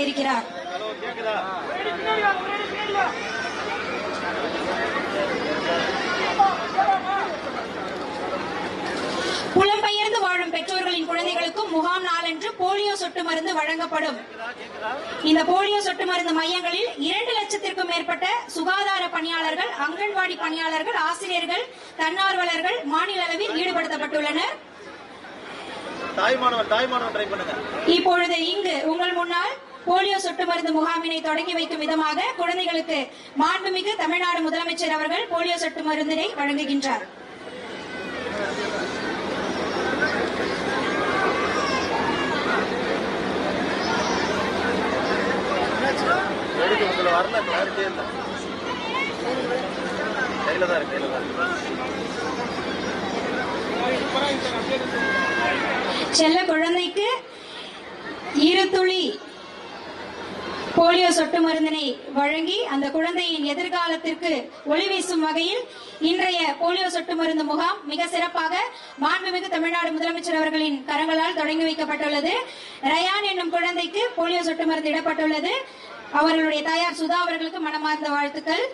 இருக்கிறார். புலம்பெயர்ந்து வாழும் பெற்றோர்களின் குழந்தைகளுக்கும் முகாம் நாளன்று போலியோ சொட்டு மருந்து வழங்கப்படும். இந்த போலியோ சொட்டு மருந்து மையங்களில் 2 லட்சத்திற்கும் மேற்பட்ட சுகாதார பணியாளர்கள், அங்கன்வாடி பணியாளர்கள், ஆசிரியர்கள், தன்னார்வலர்கள் மாநில அளவில் ஈடுபடுத்தப்பட்டுள்ளனர். இப்பொழுது இங்கு உங்கள் முன்னால் போலியோ சொட்டு மருந்து முகாமினை தொடங்கி வைக்கும் விதமாக குழந்தைகளுக்கு மாண்புமிகு தமிழ்நாடு முதலமைச்சர் அவர்கள் போலியோ சொட்டு மருந்தினை வழங்குகின்றார். செல்ல குழந்தைக்கு 2 துளி போலியோ சொட்டு மருந்தினை வழங்கி அந்த குழந்தையின் எதிர்காலத்திற்கு ஒளி வீசும் வகையில் இன்றைய போலியோ சொட்டு மருந்து முகாம் மிக சிறப்பாக மாண்புமிகு தமிழ்நாடு முதலமைச்சர் அவர்களின் கரங்களால் தொடங்கி வைக்கப்பட்டுள்ளது. ரயான் என்னும் குழந்தைக்கு போலியோ சொட்டு மருந்து இடப்பட்டுள்ளது. அவர்களுடைய தாயார் சுதா அவர்களுக்கு மனமார்ந்த வாழ்த்துக்கள்.